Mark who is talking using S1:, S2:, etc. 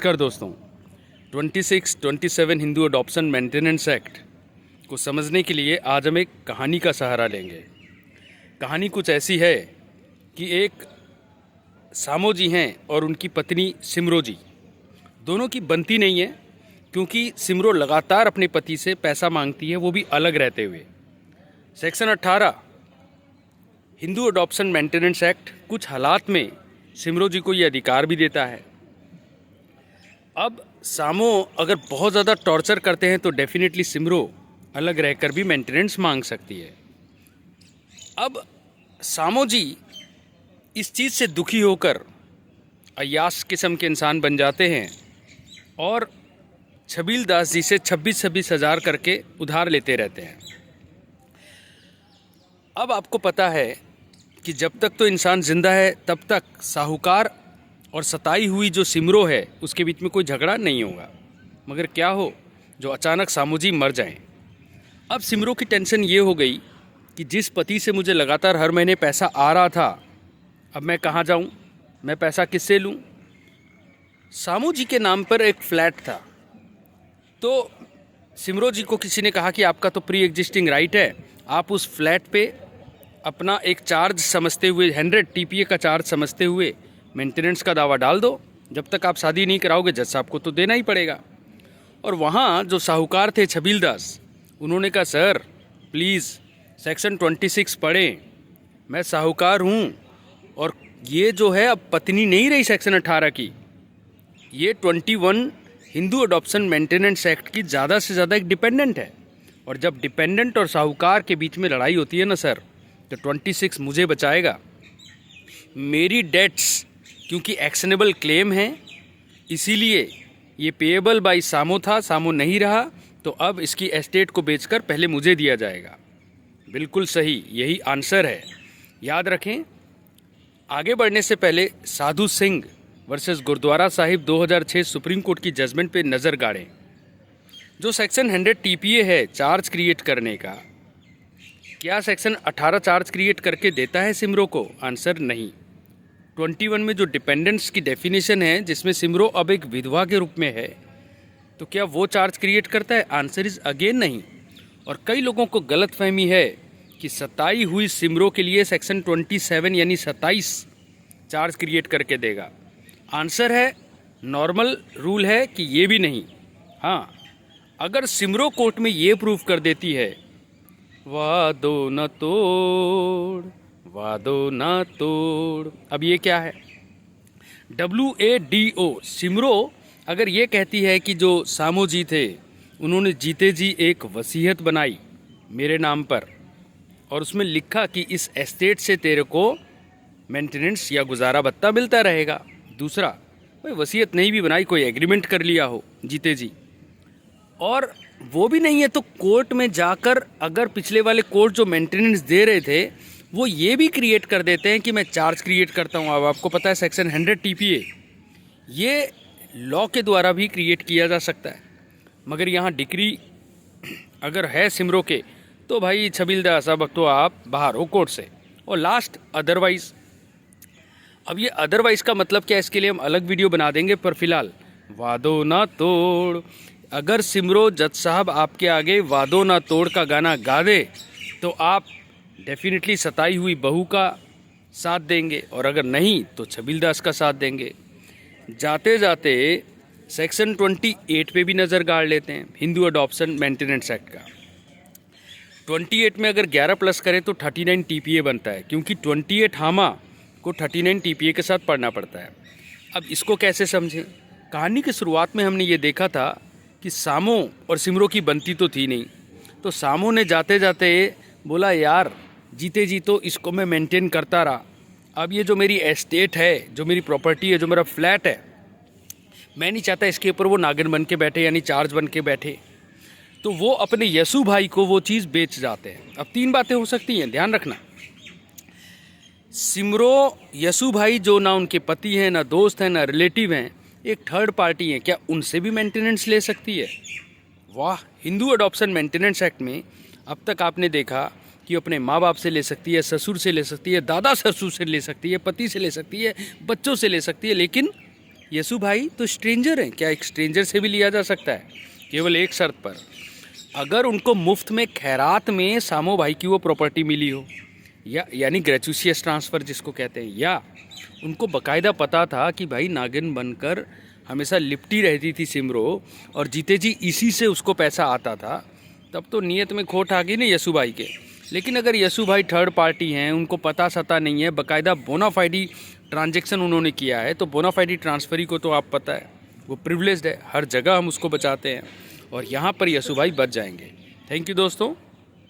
S1: नमस्कार दोस्तों। 26-27 Hindu adoption maintenance act को समझने के लिए आज हम एक कहानी का सहारा लेंगे। कहानी कुछ ऐसी है कि एक सामो जी हैं और उनकी पत्नी सिमरो जी, दोनों की बनती नहीं है, क्योंकि सिमरो लगातार अपने पति से पैसा मांगती है, वो भी अलग रहते हुए। Section 18 Hindu adoption maintenance act कुछ हालात में सिमरो जी को ये अधिकार भी देता है। अब सामो अगर बहुत ज़्यादा टॉर्चर करते हैं तो डेफिनेटली सिमरो अलग रहकर भी मेंटेनेंस मांग सकती है। अब सामो जी इस चीज़ से दुखी होकर अय्याश किस्म के इंसान बन जाते हैं और छबील दास जी से 26-26 हज़ार करके उधार लेते रहते हैं। अब आपको पता है कि जब तक तो इंसान ज़िंदा है तब तक साहूकार और सताई हुई जो सिमरो है उसके बीच में कोई झगड़ा नहीं होगा, मगर क्या हो जो अचानक सामो जी मर जाएं। अब सिमरो की टेंशन ये हो गई कि जिस पति से मुझे लगातार हर महीने पैसा आ रहा था, अब मैं कहाँ जाऊँ, मैं पैसा किससे लूँ। सामो जी के नाम पर एक फ्लैट था, तो सिमरो जी को किसी ने कहा कि आपका तो प्री एग्जिस्टिंग राइट है, आप उस फ्लैट पे अपना एक चार्ज समझते हुए 100 TPA का चार्ज समझते हुए मेंटेनेंस का दावा डाल दो। जब तक आप शादी नहीं कराओगे जज साहब को तो देना ही पड़ेगा। और वहाँ जो साहूकार थे छबील दास, उन्होंने कहा सर प्लीज़ सेक्शन 26 पढ़ें, मैं साहूकार हूँ और ये जो है अब पत्नी नहीं रही सेक्शन 18 की, ये 21 हिंदू अडॉप्शन मेंटेनेंस एक्ट की ज़्यादा से ज़्यादा एक डिपेंडेंट है। और जब डिपेंडेंट और साहूकार के बीच में लड़ाई होती है ना सर, तो 26 मुझे बचाएगा। मेरी डेट्स क्योंकि एक्शनेबल क्लेम है, इसीलिए ये पेएबल बाय सामो था, सामो नहीं रहा, तो अब इसकी एस्टेट को बेचकर पहले मुझे दिया जाएगा। बिल्कुल सही, यही आंसर है। याद रखें। आगे बढ़ने से पहले Sadhu Singh versus Gurdwara Sahib 2006 supreme court की जजमेंट पे नज़र गाड़ें। जो सेक्शन 100 TPA है चार्ज क्रिएट करने का, क्या सेक्शन 18 चार्ज क्रिएट करके देता है सिमरो को? आंसर नहीं। 21 में जो डिपेंडेंस की डेफिनेशन है, जिसमें सिमरो अब एक विधवा के रूप में है, तो क्या वो चार्ज क्रिएट करता है? आंसर इज अगेन नहीं। और कई लोगों को गलत फहमी है कि सताई हुई सिमरो के लिए सेक्शन 27 यानी 27 चार्ज क्रिएट करके देगा। आंसर है नॉर्मल रूल है कि ये भी नहीं। हाँ, अगर सिमरो कोर्ट में ये प्रूव कर देती है वादो न तोड़, वादो ना तोड़, अब ये क्या है? WADO। सिमरो अगर ये कहती है कि जो सामो जी थे उन्होंने जीते जी एक वसीयत बनाई मेरे नाम पर और उसमें लिखा कि इस एस्टेट से तेरे को मेंटेनेंस या गुजारा भत्ता मिलता रहेगा। दूसरा, कोई वसीयत नहीं भी बनाई, कोई एग्रीमेंट कर लिया हो जीते जी, और वो भी नहीं है, तो कोर्ट में जाकर अगर पिछले वाले कोर्ट जो मेंटेनेंस दे रहे थे वो ये भी क्रिएट कर देते हैं कि मैं चार्ज क्रिएट करता हूँ। अब आपको पता है सेक्शन 100 TPA ये लॉ के द्वारा भी क्रिएट किया जा सकता है, मगर यहाँ डिक्री अगर है सिमरो के तो भाई छबील दास अब तो आप बाहर हो कोर्ट से। और लास्ट अदरवाइज। अब ये अदरवाइज का मतलब क्या है, इसके लिए हम अलग वीडियो बना देंगे, पर फिलहाल वादो ना तोड़। अगर सिमरो जज साहब आपके आगे वादो ना तोड़ का गाना गा दे तो आप डेफिनेटली सताई हुई बहू का साथ देंगे, और अगर नहीं तो छबील दास का साथ देंगे। जाते जाते सेक्शन 28 पे भी नज़र गाड़ लेते हैं हिंदू अडॉप्शन मेंटेनेंस एक्ट का। 28 में अगर 11 प्लस करें तो 39 TPA बनता है, क्योंकि 28 हामा को 39 TPA के साथ पढ़ना पड़ता है। अब इसको कैसे समझें? कहानी की शुरुआत में हमने ये देखा था कि सामो और सिमरो की बनती तो थी नहीं, तो सामो ने जाते जाते बोला यार जीते जी तो इसको मैं मेंटेन करता रहा, अब ये जो मेरी एस्टेट है, जो मेरी प्रॉपर्टी है, जो मेरा फ्लैट है, मैं नहीं चाहता इसके ऊपर वो नागिन बन के बैठे यानी चार्ज बन के बैठे, तो वो अपने यसु भाई को वो चीज़ बेच जाते हैं। अब 3 बातें हो सकती हैं, ध्यान रखना। सिमरो यसु भाई जो ना उनके पति हैं, ना दोस्त हैं, ना रिलेटिव हैं, एक थर्ड पार्टी है, क्या उनसे भी मेंटेनेंस ले सकती है? वाह। हिंदू अडॉप्शन मेंटेनेंस एक्ट में अब तक आपने देखा कि अपने माँ बाप से ले सकती है, ससुर से ले सकती है, दादा ससुर से ले सकती है, पति से ले सकती है, बच्चों से ले सकती है, लेकिन यसु भाई तो स्ट्रेंजर हैं, क्या एक स्ट्रेंजर से भी लिया जा सकता है? केवल एक शर्त पर, अगर उनको मुफ्त में खैरात में सामो भाई की वो प्रॉपर्टी मिली हो, या यानी ग्रेचुशियस ट्रांसफ़र जिसको कहते हैं, या उनको बाकायदा पता था कि भाई नागिन बनकर हमेशा लिपटी रहती थी सिमरो और जीते जी इसी से उसको पैसा आता था, तब तो नीयत में खोट आ गई ना यसु भाई के। लेकिन अगर यसु भाई थर्ड पार्टी हैं, उनको पता सता नहीं है, बाकायदा बोनाफाइडी ट्रांजैक्शन उन्होंने किया है, तो बोनाफाइडी ट्रांसफरी को तो आप पता है वो प्रिविलेज्ड है, हर जगह हम उसको बचाते हैं और यहाँ पर यसु भाई बच जाएंगे। थैंक यू दोस्तों।